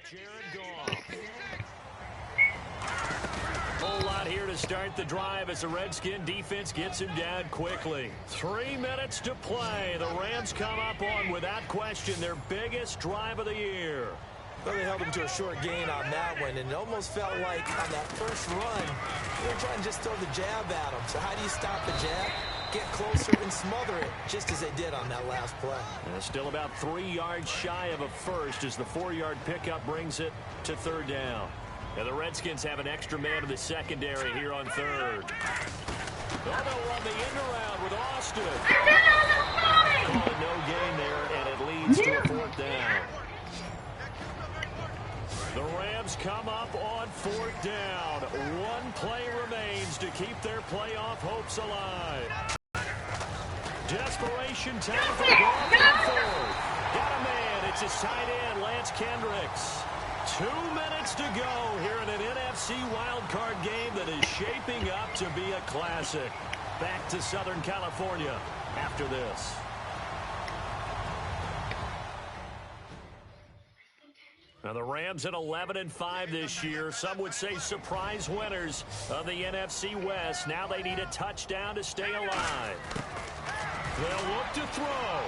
Jared Goff. Whole lot here to start the drive as the Redskin defense gets him down quickly. 3 minutes to play. The Rams come up on, without question, their biggest drive of the year. Well, they held him to a short gain on that one, and it almost felt like on that first run, they were trying to just throw the jab at him. So how do you stop the jab? Get closer and smother it, just as they did on that last play. Still about 3 yards shy of a first as the 4-yard pickup brings it to third down. Now the Redskins have an extra man in the secondary here on third. They'll run the end around with Austin. No gain there, and it leads to a fourth down. The Rams come up on fourth down. 1 play remains to keep their playoff hopes alive. Desperation time for Goff on fourth. Got a man. It's his tight end, Lance Kendricks. 2 minutes to go here in an NFC wildcard game that is shaping up to be a classic. Back to Southern California after this. Now the Rams at 11-5 this year. Some would say surprise winners of the NFC West. Now they need a touchdown to stay alive. They'll look to throw.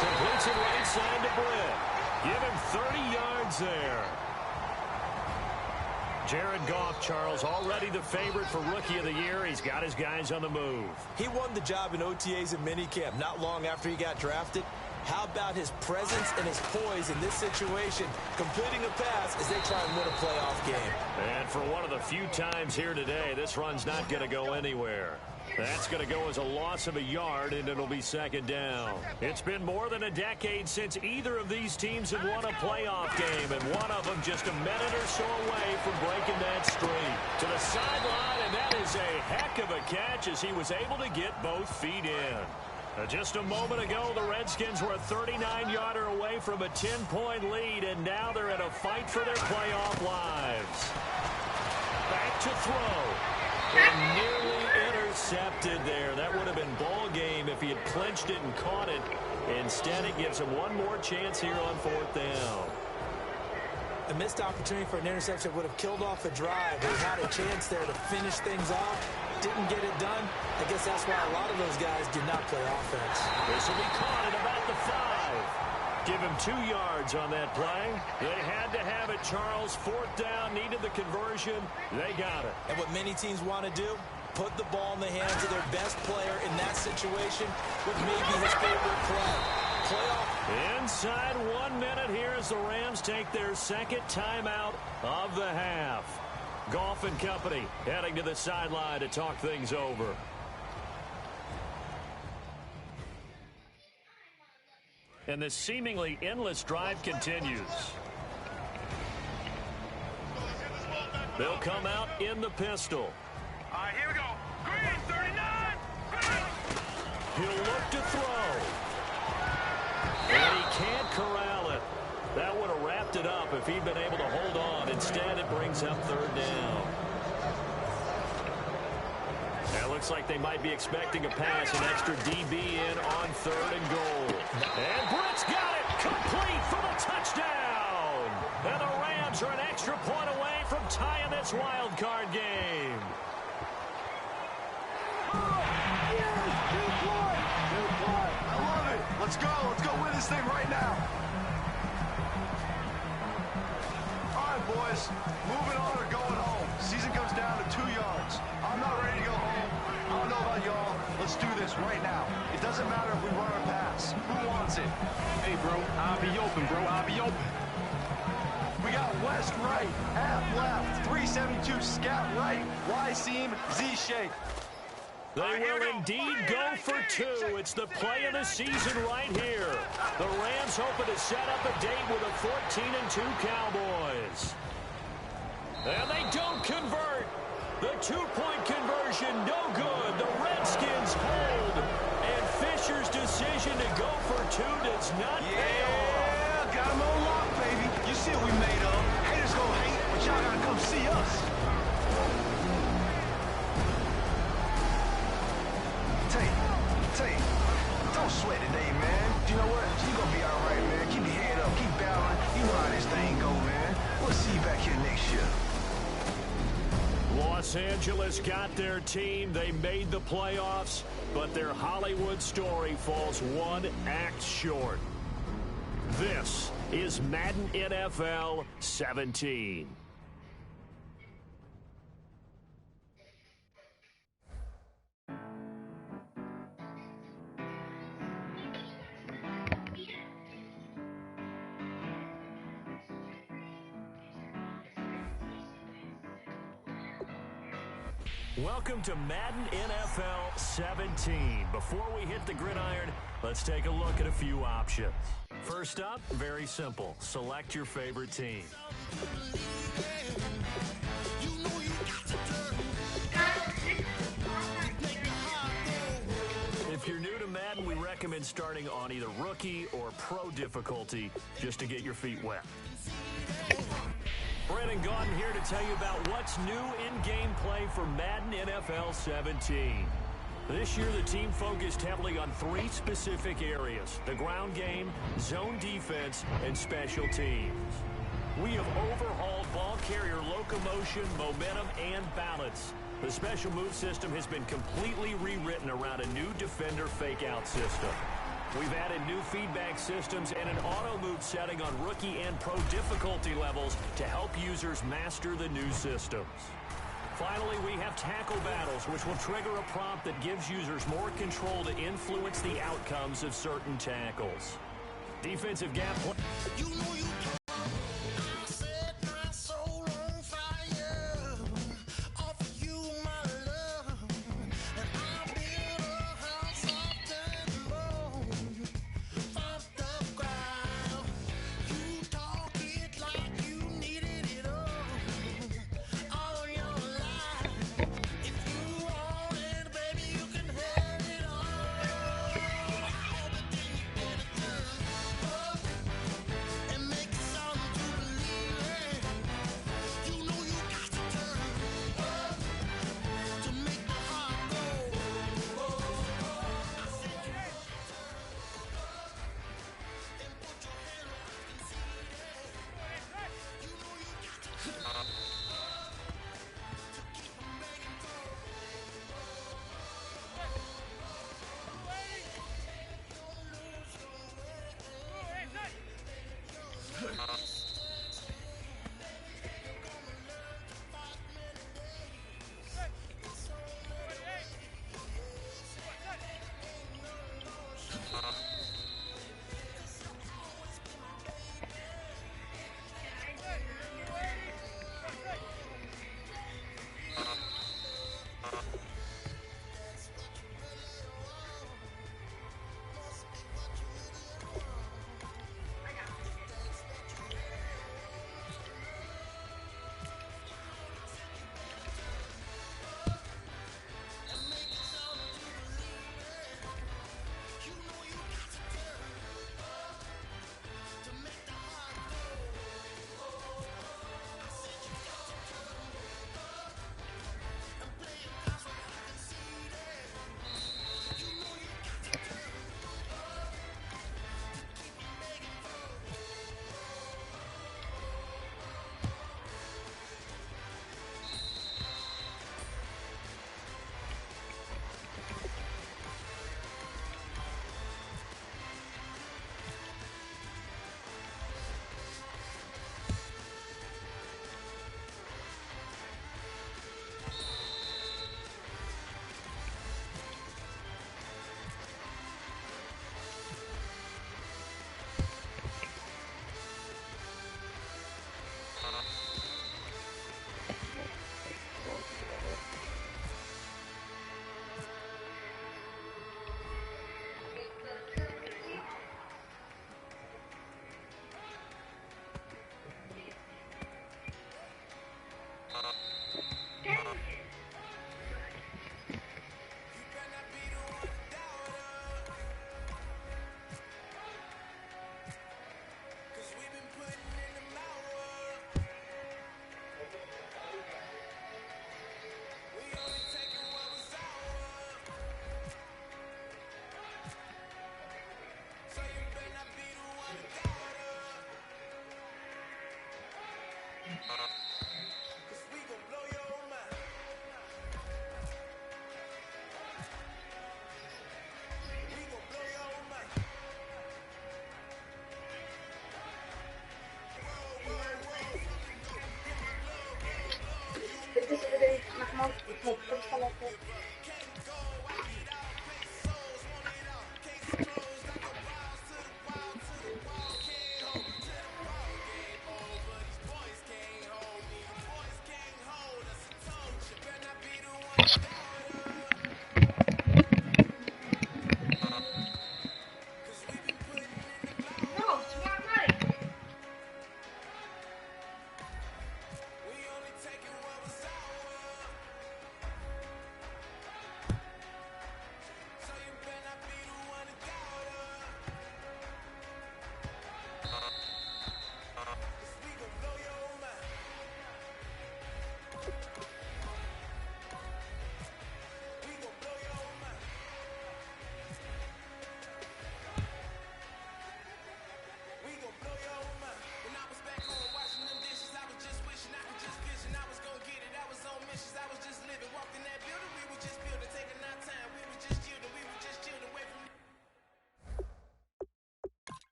Completes it right side to Britt. Give him 30 yards there. Jared Goff, Charles, already the favorite for Rookie of the Year. He's got his guys on the move. He won the job in OTAs and minicamp not long after he got drafted. How about his presence and his poise in this situation, completing a pass as they try and win a playoff game. And for one of the few times here today, this run's not going to go anywhere. That's going to go as a loss of a yard, and it'll be second down. It's been more than a decade since either of these teams have won a playoff game, and one of them just a minute or so away from breaking that streak. To the sideline, and that is a heck of a catch as he was able to get both feet in. Just a moment ago, the Redskins were a 39-yarder away from a 10-point lead, and now they're in a fight for their playoff lives. Back to throw. And nearly intercepted there. That would have been ball game if he had clinched it and caught it. Instead, it gives him one more chance here on fourth down. A missed opportunity for an interception would have killed off a drive. They had a chance there to finish things off. Didn't get it done. I guess that's why a lot of those guys did not play offense. This will be caught at about the 5. Give him 2 yards on that play. They had to have it, Charles. Fourth down, needed the conversion. They got it. And what many teams want to do, put the ball in the hands of their best player in that situation with maybe his favorite play. Playoff. Inside 1 minute here as the Rams take their second timeout of the half. Goff and company heading to the sideline to talk things over. And the seemingly endless drive continues. They'll come out in the pistol. All right, here we go. Green, 39. Green. He'll look to throw. And he can't corral it. That would have wrapped it up if he'd been able to hold on. Instead, it brings up third down. Now, it looks like they might be expecting a pass, an extra DB in on third and goal. And Britt's got it, complete for the touchdown. And the Rams are an extra point away from tying this wild card game. I love it. Let's go. Let's go win this thing right now. Boys, moving on or going home. Season comes down to 2 yards. I'm not ready to go home. I don't know about y'all. Let's do this right now. It doesn't matter if we run or pass. Who wants it? Hey, bro, I'll be open, bro. I'll be open. We got West right, half left, 372 scout right, Y seam, Z shape. They will indeed go for 2. It's the play of the season right here. The Rams hoping to set up a date with a 14-2 Cowboys. And they don't convert. The 2-point conversion, no good. The Redskins hold. And Fisher's decision to go for 2 does not pay off. Yeah, got him on lock, baby. You see what we made of. Haters gonna hate, but y'all gotta come see us. Los Angeles got their team. They made the playoffs, but their Hollywood story falls one act short. This is Madden NFL 17. Welcome to Madden NFL 17. Before we hit the gridiron, let's take a look at a few options. First up, very simple. Select your favorite team. If you're new to Madden, we recommend starting on either rookie or pro difficulty just to get your feet wet. Brennan Gaudin here to tell you about what's new in gameplay for Madden NFL 17. This year, the team focused heavily on three specific areas: the ground game, zone defense, and special teams. We have overhauled ball carrier locomotion, momentum, and balance. The special move system has been completely rewritten around a new defender fake-out system. We've added new feedback systems and an auto-move setting on rookie and pro difficulty levels to help users master the new systems. Finally, we have tackle battles, which will trigger a prompt that gives users more control to influence the outcomes of certain tackles. Defensive gap play.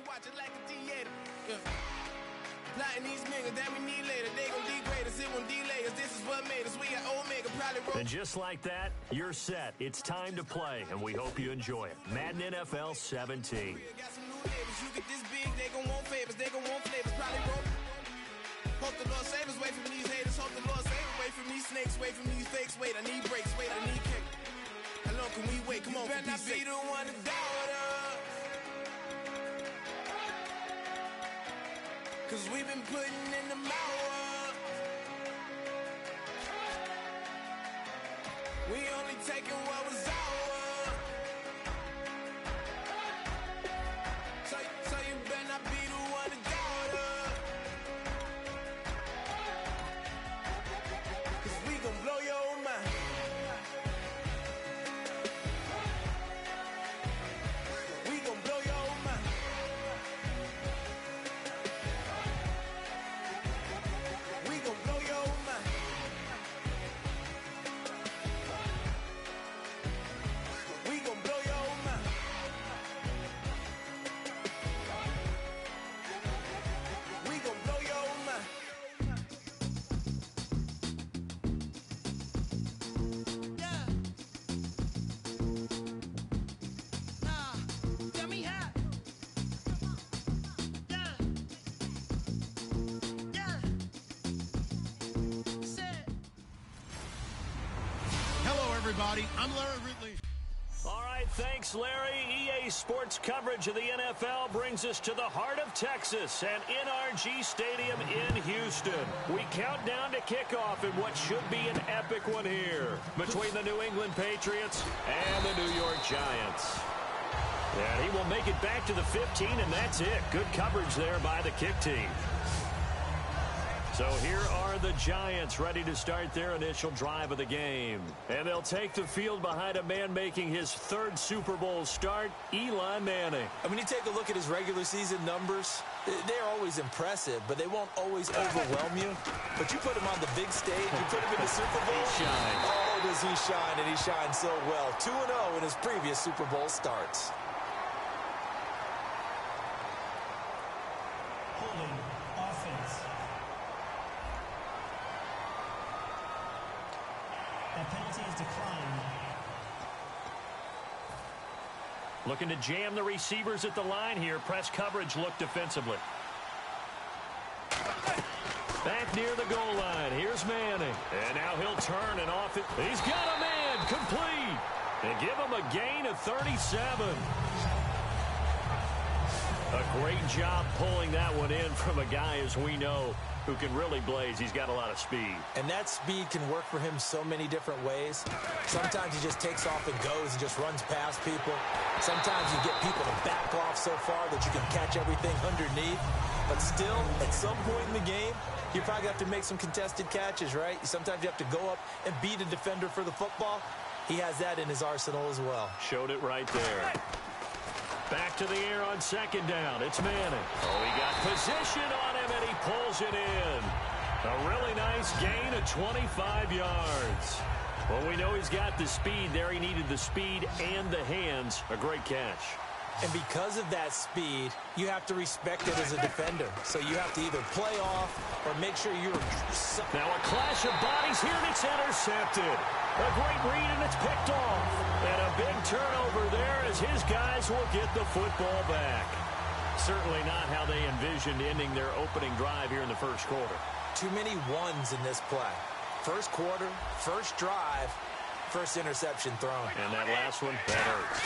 watch it like a theater. Yeah. Plotting these niggas that we need later. They gon' degrade us, it won't delay us. This is what made us. We got Omega, probably wrote. And just like that, you're set. It's time to play, and we hope you enjoy it. Madden NFL 17. Got some new neighbors. You get this big, they gon' want favors. They gon' want flavors, probably wrote. Hope the Lord save us, wait from these haters. Hope the Lord save us, wait from these snakes, wait from these fakes. Wait, I need breaks, wait, I need kick. How long can we wait? Come on, you better not be the one to doubt us. 'Cause we've been putting in the hour. We only taking what was ours. So you better not be the one to doubt us. 'Cause we gon' blow your mind. We gon' blow your mind. We gon' blow your mind. We gon' blow your mind. We gon' blow your mind. Yeah. Tell me how. Yeah. Yeah. Hello, everybody. I'm Larry Ridley. All right, thanks, Larry. EA Sports coverage of the NFL brings us to the heart of Texas and NRG Stadium in Houston. We count down to kickoff in what should be an epic one here between the New England Patriots and the New York Giants. And he will make it back to the 15, and that's it. Good coverage there by the kick team. So here are the Giants ready to start their initial drive of the game. And they'll take the field behind a man making his third Super Bowl start, Eli Manning. And when you take a look at his regular season numbers, they're always impressive, but they won't always overwhelm you. But you put him on the big stage, you put him in the Super Bowl. He shines. Oh, does he shine, and he shines so well. 2-0 in his previous Super Bowl starts. Holding offense. That penalty is declined. Looking to jam the receivers at the line here. Press coverage look defensively. Back near the goal line. Here's Manning. And now he'll turn and off it. He's got a man complete. And give him a gain of 37. A great job pulling that one in from a guy, as we know, who can really blaze. He's got a lot of speed. And that speed can work for him so many different ways. Sometimes he just takes off and goes and just runs past people. Sometimes you get people to back off so far that you can catch everything underneath. But still, at some point in the game, you probably have to make some contested catches, right? Sometimes you have to go up and beat a defender for the football. He has that in his arsenal as well. Showed it right there. Back to the air on second down. It's Manning. Oh, he got position on him, and he pulls it in. A really nice gain of 25 yards. Well, we know he's got the speed there. He needed the speed and the hands. A great catch. And because of that speed, you have to respect it as a defender. So you have to either play off or make sure you're... Now a clash of bodies here, and it's intercepted. A great read, and it's picked off. And a big turnover there as his guys will get the football back. Certainly not how they envisioned ending their opening drive here in the first quarter. Too many ones in this play. First quarter, first drive, first interception thrown. And that last one, that hurts.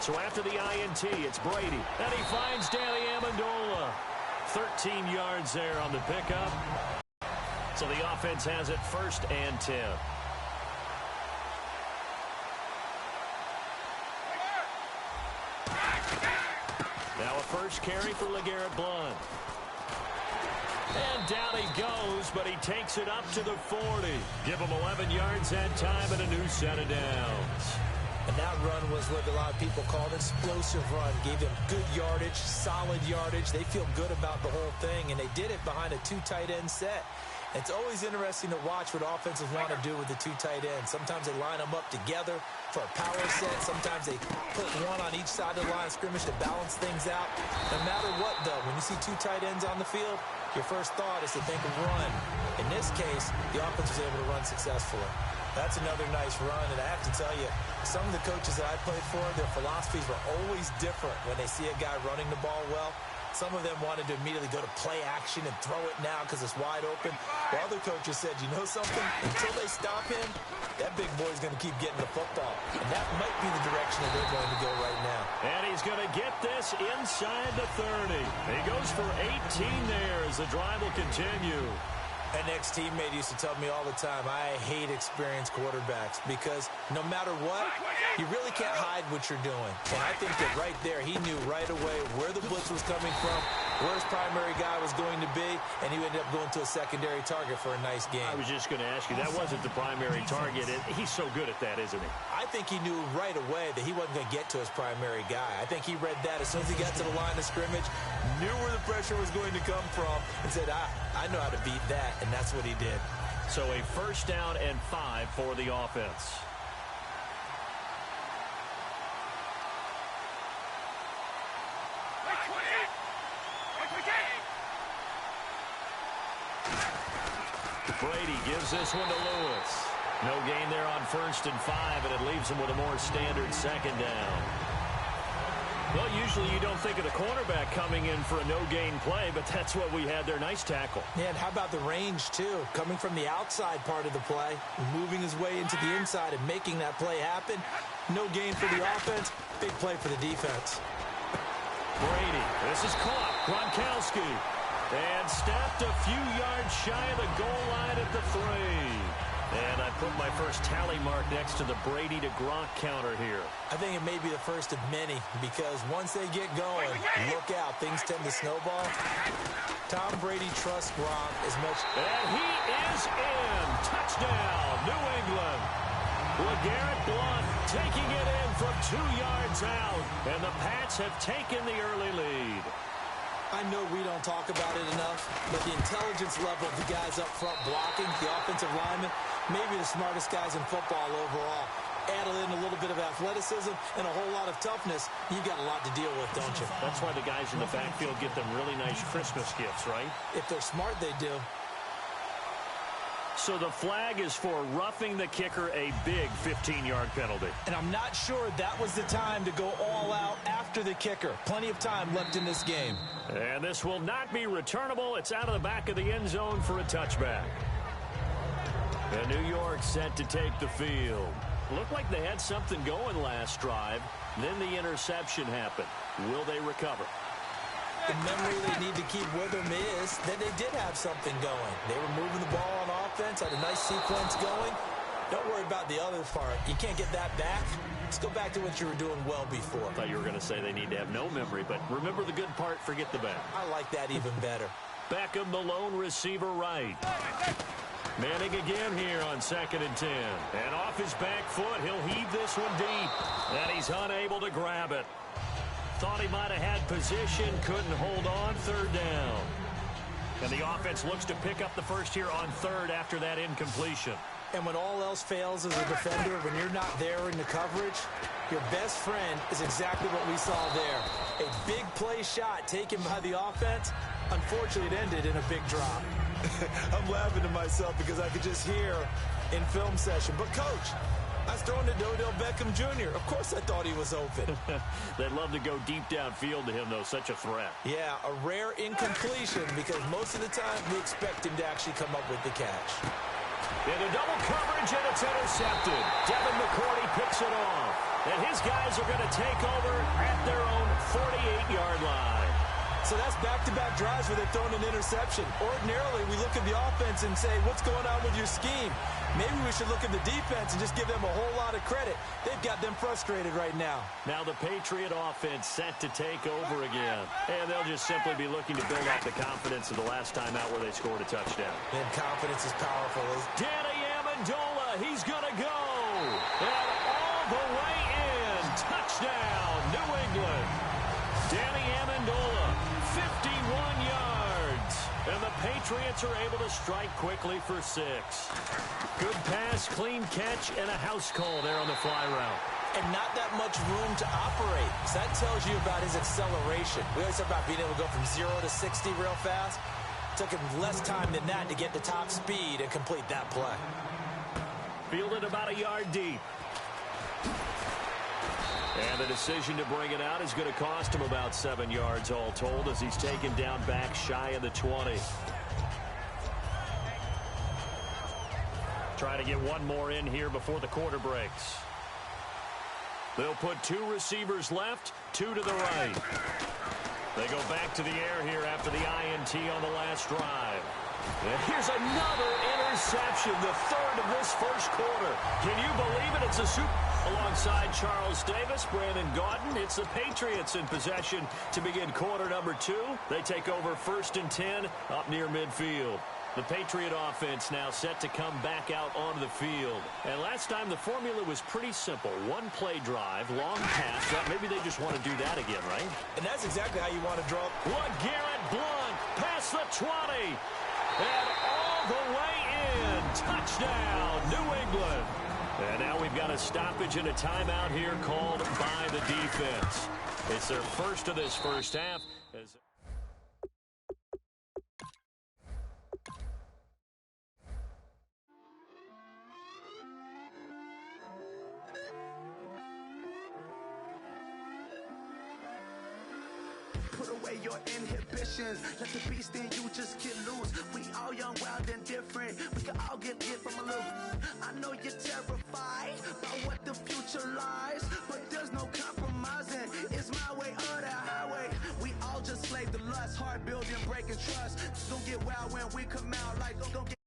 So after the INT, it's Brady. And he finds Danny Amendola. 13 yards there on the pickup. So the offense has it 1st and 10. Now a first carry for LeGarrette Blount. And down he goes, but he takes it up to the 40. Give him 11 yards that time and a new set of downs. And that run was what a lot of people call an explosive run. Gave them good yardage, solid yardage. They feel good about the whole thing, and they did it behind a 2 tight end set. It's always interesting to watch what offenses want to do with the two tight ends. Sometimes they line them up together for a power set. Sometimes they put one on each side of the line of scrimmage to balance things out. No matter what, though, when you see two tight ends on the field, your first thought is to think of run. In this case, the offense was able to run successfully. That's another nice run, and I have to tell you, some of the coaches that I played for, their philosophies were always different when they see a guy running the ball well. Some of them wanted to immediately go to play action and throw it now because it's wide open. While other coaches said, you know something? Until they stop him, that big boy's going to keep getting the football. And that might be the direction that they're going to go right now. And he's going to get this inside the 30. He goes for 18 there as the drive will continue. An ex-teammate used to tell me all the time, I hate experienced quarterbacks because no matter what, you really can't hide what you're doing. And I think that right there, he knew right away where the blitz was coming from, where his primary guy was going to be, and he ended up going to a secondary target for a nice game. I was just going to ask you, that wasn't the primary target. He's so good at that, isn't he? I think he knew right away that he wasn't going to get to his primary guy. I think he read that as soon as he got to the line of scrimmage, knew where the pressure was going to come from, and said, I know how to beat that. And that's what he did. So a 1st down and 5 for the offense. Brady gives this one to Lewis. No gain there on 1st and 5, and it leaves him with a more standard 2nd down. Well, usually you don't think of the cornerback coming in for a no-gain play, but that's what we had there. Nice tackle. Yeah, and how about the range, too? Coming from the outside part of the play, moving his way into the inside and making that play happen. No gain for the offense, big play for the defense. Brady, this is caught. Gronkowski. And stepped a few yards shy of the goal line at the 3. And I put my first tally mark next to the Brady to Gronk counter here. I think it may be the first of many because once they get going, look out, things tend to snowball. Tom Brady trusts Gronk as much. And he is in. Touchdown, New England. LeGarrette Blount taking it in from 2 yards out. And the Pats have taken the early lead. I know we don't talk about it enough, but the intelligence level of the guys up front blocking, the offensive linemen, maybe the smartest guys in football overall. Add in a little bit of athleticism and a whole lot of toughness, you've got a lot to deal with, don't you? That's why the guys in the backfield get them really nice Christmas gifts, right? If they're smart, they do. So the flag is for roughing the kicker, a big 15-yard penalty. And I'm not sure that was the time to go all out after the kicker. Plenty of time left in this game. And this will not be returnable. It's out of the back of the end zone for a touchback. And New York set to take the field. Looked like they had something going last drive. Then the interception happened. Will they recover? The memory they need to keep with them is that they did have something going. They were moving the ball on offense, had a nice sequence going. Don't worry about the other part. You can't get that back. Let's go back to what you were doing well before. I thought you were going to say they need to have no memory, but remember the good part, forget the bad. I like that even better. Beckham, the lone receiver right. Manning again here on 2nd and 10. And off his back foot, he'll heave this one deep. And he's unable to grab it. Thought he might have had position, couldn't hold on, 3rd down. And the offense looks to pick up the first here on 3rd after that incompletion. And when all else fails as a defender, when you're not there in the coverage, your best friend is exactly what we saw there. A big play shot taken by the offense. Unfortunately, it ended in a big drop. I'm laughing to myself because I could just hear in film session. But, Coach, I was throwing to Odell Beckham Jr. Of course I thought he was open. They'd love to go deep downfield to him, though. Such a threat. Yeah, a rare incompletion because most of the time we expect him to actually come up with the catch. Into double coverage, and it's intercepted. Devin McCourty picks it off. And his guys are going to take over at their own 48-yard line. So that's back-to-back drives where they've thrown an interception. Ordinarily, we look at the offense and say, what's going on with your scheme? Maybe we should look at the defense and just give them a whole lot of credit. They've got them frustrated right now. Now the Patriot offense set to take over again. And they'll just simply be looking to build up the confidence of the last time out where they scored a touchdown. And confidence is powerful. Danny Amendola, he's going to go. And all the way in. Touchdown, New England. Danny Amendola, 51 yards. And the Patriots are able to strike quickly for 6. Good pass, clean catch, and a house call there on the fly route. And not that much room to operate. So that tells you about his acceleration. We always talk about being able to go from 0 to 60 real fast. Took him less time than that to get the top speed and complete that play. Fielded about a yard deep. And the decision to bring it out is going to cost him about 7 yards all told as he's taken down back shy of the 20. Try to get one more in here before the quarter breaks. They'll put 2 receivers left, 2 to the right. They go back to the air here after the INT on the last drive. And here's another interception, the 3rd of this first quarter. Can you believe it? It's a super... Alongside Charles Davis, Brandon Gaudin, it's the Patriots in possession to begin quarter number 2. They take over 1st and 10 up near midfield. The Patriot offense now set to come back out onto the field. And last time the formula was pretty simple. 1 play drive, long pass. Maybe they just want to do that again, right? And that's exactly how you want to draw. LeGarrette Blount past the 20. And all the way in. Touchdown, New England. And now we've got a stoppage and a timeout here called by the defense. It's their first of this first half. Put away your inhibitions. Let the beast in you just get loose. We all young, wild, and different. We can all get lit from a little. I know you're terrified about what the future lies, but there's no compromising. It's my way or the highway. We all just slave to lust, hard building, breaking trust. Don't get wild when we come out like don't get.